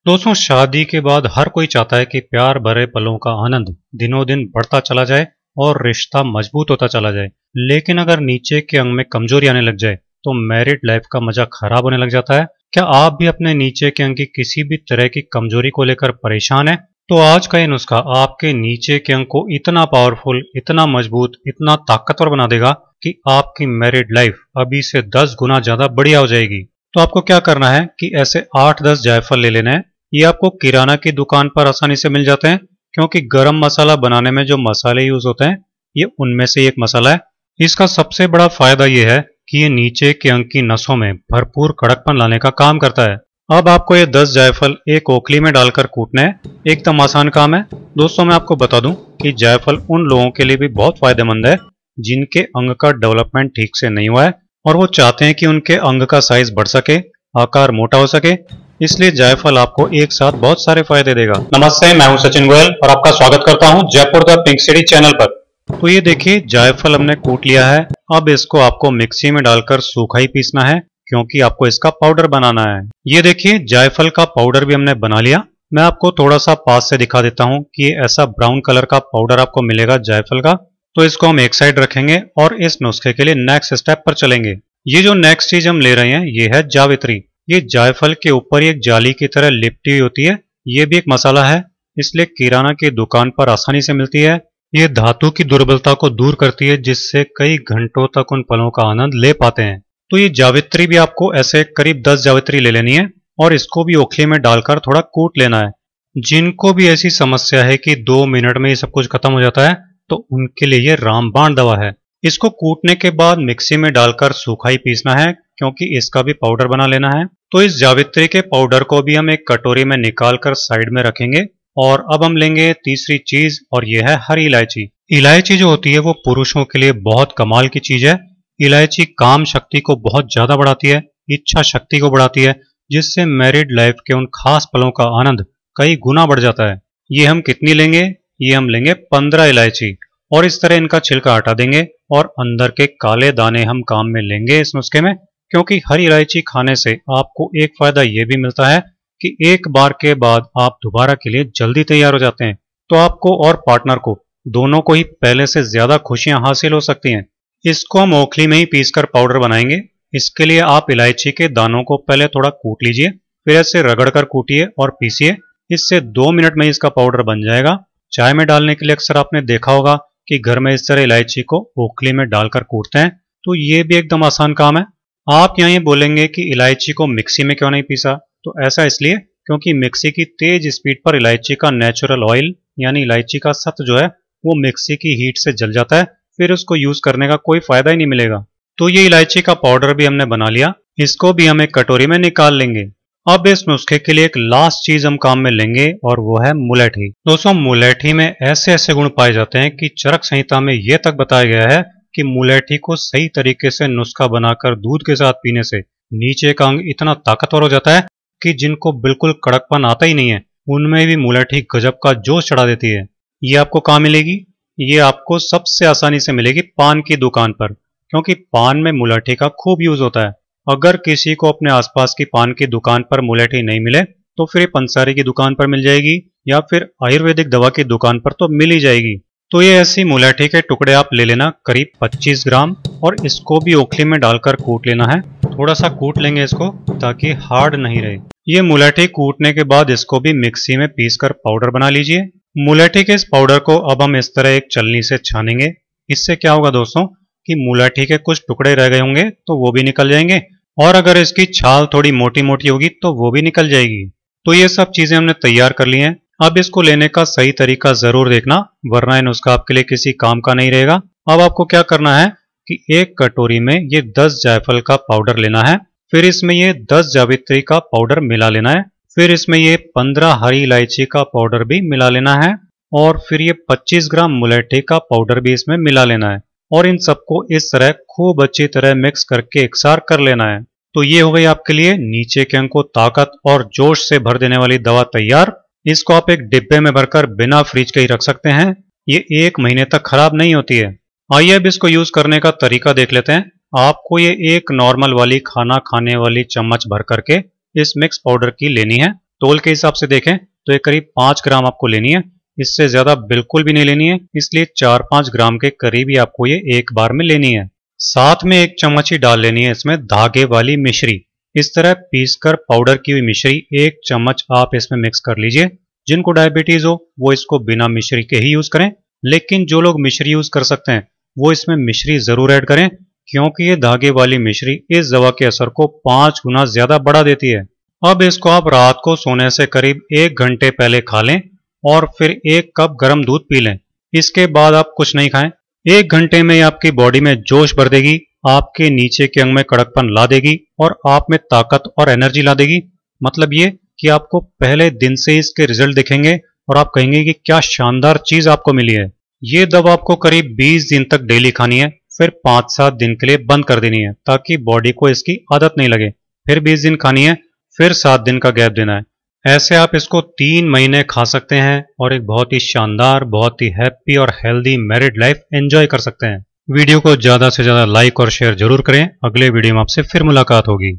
दोस्तों, शादी के बाद हर कोई चाहता है कि प्यार भरे पलों का आनंद दिनों दिन बढ़ता चला जाए और रिश्ता मजबूत होता चला जाए। लेकिन अगर नीचे के अंग में कमजोरी आने लग जाए तो मैरिड लाइफ का मजा खराब होने लग जाता है। क्या आप भी अपने नीचे के अंग की किसी भी तरह की कमजोरी को लेकर परेशान हैं? तो आज का ये नुस्खा आपके नीचे के अंग को इतना पावरफुल, इतना मजबूत, इतना ताकतवर बना देगा कि आपकी मैरिड लाइफ अभी से 10 गुना ज्यादा बढ़िया हो जाएगी। तो आपको क्या करना है कि ऐसे 8-10 जायफल ले लेने हैं। ये आपको किराना की दुकान पर आसानी से मिल जाते हैं, क्योंकि गरम मसाला बनाने में जो मसाले यूज होते हैं ये उनमें से एक मसाला है। इसका सबसे बड़ा फायदा यह है कि ये नीचे के अंग की नसों में भरपूर कड़कपन लाने का काम करता है। अब आपको ये 10 जायफल एक ओखली में डालकर कूटने हैं। एकदम आसान काम है। दोस्तों, मैं आपको बता दूं कि जायफल उन लोगों के लिए भी बहुत फायदेमंद है जिनके अंग का डेवलपमेंट ठीक से नहीं हुआ है और वो चाहते हैं कि उनके अंग का साइज बढ़ सके, आकार मोटा हो सके। इसलिए जायफल आपको एक साथ बहुत सारे फायदे देगा। नमस्ते, मैं हूं सचिन गोयल और आपका स्वागत करता हूं Jaipur the pink city channel पर। तो ये देखिए, जायफल हमने कूट लिया है। अब इसको आपको मिक्सी में डालकर सूखा ही पीसना है, क्योंकि आपको इसका पाउडर बनाना है। ये देखिए, जायफल का पाउडर भी हमने बना लिया। मैं आपको थोड़ा सा पास से दिखा देता हूँ कि ऐसा ब्राउन कलर का पाउडर आपको मिलेगा जायफल का। तो इसको हम एक साइड रखेंगे और इस नुस्खे के लिए नेक्स्ट स्टेप पर चलेंगे। ये जो नेक्स्ट चीज हम ले रहे हैं ये है जावित्री। ये जायफल के ऊपर एक जाली की तरह लिपटी हुई होती है। ये भी एक मसाला है, इसलिए किराना की दुकान पर आसानी से मिलती है। ये धातु की दुर्बलता को दूर करती है, जिससे कई घंटों तक उन पलों का आनंद ले पाते हैं। तो ये जावित्री भी आपको ऐसे करीब 10 जावित्री ले लेनी है और इसको भी ओखली में डालकर थोड़ा कूट लेना है। जिनको भी ऐसी समस्या है कि 2 मिनट में ये सब कुछ खत्म हो जाता है, तो उनके लिए ये रामबाण दवा है। इसको कूटने के बाद मिक्सी में डालकर सूखा ही पीसना है, क्योंकि इसका भी पाउडर बना लेना है। तो इस जावित्री के पाउडर को भी हम एक कटोरी में निकाल कर साइड में रखेंगे। और अब हम लेंगे तीसरी चीज, और यह है हरी इलायची। इलायची जो होती है वो पुरुषों के लिए बहुत कमाल की चीज है। इलायची काम शक्ति को बहुत ज्यादा बढ़ाती है, इच्छा शक्ति को बढ़ाती है, जिससे मैरिड लाइफ के उन खास पलों का आनंद कई गुना बढ़ जाता है। ये हम कितनी लेंगे? ये हम लेंगे 15 इलायची और इस तरह इनका छिलका हटा देंगे और अंदर के काले दाने हम काम में लेंगे इस नुस्खे में। क्योंकि हरी इलायची खाने से आपको एक फायदा यह भी मिलता है कि एक बार के बाद आप दोबारा के लिए जल्दी तैयार हो जाते हैं। तो आपको और पार्टनर को, दोनों को ही पहले से ज्यादा खुशियां हासिल हो सकती हैं। इसको हम ओखली में ही पीसकर पाउडर बनाएंगे। इसके लिए आप इलायची के दानों को पहले थोड़ा कूट लीजिए, फिर ऐसे रगड़ कर कूटिए और पीसिए। इससे 2 मिनट में इसका पाउडर बन जाएगा। चाय में डालने के लिए अक्सर आपने देखा होगा कि घर में इस तरह इलायची को ओखली में डालकर कूटते हैं। तो ये भी एकदम आसान काम है। आप यहाँ ये बोलेंगे कि इलायची को मिक्सी में क्यों नहीं पीसा? तो ऐसा इसलिए क्योंकि मिक्सी की तेज स्पीड पर इलायची का नेचुरल ऑयल यानी इलायची का सत्व जो है वो मिक्सी की हीट से जल जाता है, फिर उसको यूज करने का कोई फायदा ही नहीं मिलेगा। तो ये इलायची का पाउडर भी हमने बना लिया। इसको भी हम एक कटोरी में निकाल लेंगे। अब इस नुस्खे के लिए एक लास्ट चीज हम काम में लेंगे और वो है मुलेठी। दोस्तों, मुलेठी में ऐसे ऐसे गुण पाए जाते हैं कि चरक संहिता में यह तक बताया गया है कि मुलेठी को सही तरीके से नुस्खा बनाकर दूध के साथ पीने से नीचे का अंग इतना ताकतवर हो जाता है कि जिनको बिल्कुल कड़कपन आता ही नहीं है उनमें भी मुलेठी गजब का जोश चढ़ा देती है। ये आपको कहाँ मिलेगी? ये आपको सबसे आसानी से मिलेगी पान की दुकान पर, क्योंकि पान में मुलेठी का खूब यूज होता है। अगर किसी को अपने आसपास की पान की दुकान पर मुलेठी नहीं मिले तो फिर पंसारी की दुकान पर मिल जाएगी या फिर आयुर्वेदिक दवा की दुकान पर तो मिल ही जाएगी। तो ये ऐसी मुलेठी के टुकड़े आप ले लेना, करीब 25 ग्राम, और इसको भी ओखली में डालकर कूट लेना है। थोड़ा सा कूट लेंगे इसको ताकि हार्ड नहीं रहे। ये मुलेठी कूटने के बाद इसको भी मिक्सी में पीसकर पाउडर बना लीजिए। मुलेठी के इस पाउडर को अब हम इस तरह एक छलनी से छानेंगे। इससे क्या होगा दोस्तों कि मुलेठी के कुछ टुकड़े रह गए होंगे तो वो भी निकल जाएंगे, और अगर इसकी छाल थोड़ी मोटी मोटी होगी तो वो भी निकल जाएगी। तो ये सब चीजें हमने तैयार कर ली हैं। अब इसको लेने का सही तरीका जरूर देखना, वरना इन उसका आपके लिए किसी काम का नहीं रहेगा। अब आपको क्या करना है कि एक कटोरी में ये 10 जायफल का पाउडर लेना है, फिर इसमें ये 10 जावित्री का पाउडर मिला लेना है, फिर इसमें ये 15 हरी इलायची का पाउडर भी मिला लेना है, और फिर ये 25 ग्राम मुलेठी का पाउडर भी इसमें मिला लेना है, और इन सबको इस तरह खूब अच्छी तरह मिक्स करके एकसार कर लेना है। तो ये हो गई आपके लिए नीचे के अंग को ताकत और जोश से भर देने वाली दवा तैयार। इसको आप एक डिब्बे में भरकर बिना फ्रिज के ही रख सकते हैं। ये 1 महीने तक खराब नहीं होती है। आइए अब इसको यूज करने का तरीका देख लेते हैं। आपको ये एक नॉर्मल वाली खाना खाने वाली चम्मच भर करके इस मिक्स पाउडर की लेनी है तोल के हिसाब से देखें तो ये करीब 5 ग्राम आपको लेनी है, इससे ज्यादा बिल्कुल भी नहीं लेनी है, इसलिए 4-5 ग्राम के करीब ही आपको ये एक बार में लेनी है। साथ में 1 चम्मच ही डाल लेनी है इसमें धागे वाली मिश्री। इस तरह पीसकर पाउडर की हुई मिश्री 1 चम्मच आप इसमें मिक्स कर लीजिए। जिनको डायबिटीज हो वो इसको बिना मिश्री के ही यूज करें, लेकिन जो लोग मिश्री यूज कर सकते हैं वो इसमें मिश्री जरूर ऐड करें, क्योंकि ये धागे वाली मिश्री इस दवा के असर को 5 गुना ज्यादा बढ़ा देती है। अब इसको आप रात को सोने से करीब 1 घंटे पहले खा लें और फिर 1 कप गर्म दूध पी लें। इसके बाद आप कुछ नहीं खाएं। 1 घंटे में आपकी बॉडी में जोश भर देगी, आपके नीचे के अंग में कड़कपन ला देगी और आप में ताकत और एनर्जी ला देगी। मतलब ये कि आपको पहले दिन से इसके रिजल्ट दिखेंगे और आप कहेंगे कि क्या शानदार चीज आपको मिली है। ये दवा आपको करीब 20 दिन तक डेली खानी है, फिर 5-7 दिन के लिए बंद कर देनी है ताकि बॉडी को इसकी आदत नहीं लगे। फिर 20 दिन खानी है, फिर 7 दिन का गैप देना है। ऐसे आप इसको 3 महीने खा सकते हैं और एक बहुत ही शानदार, बहुत ही हैप्पी और हेल्दी मैरिड लाइफ एंजॉय कर सकते हैं। वीडियो को ज्यादा से ज्यादा लाइक और शेयर जरूर करें। अगले वीडियो में आपसे फिर मुलाकात होगी।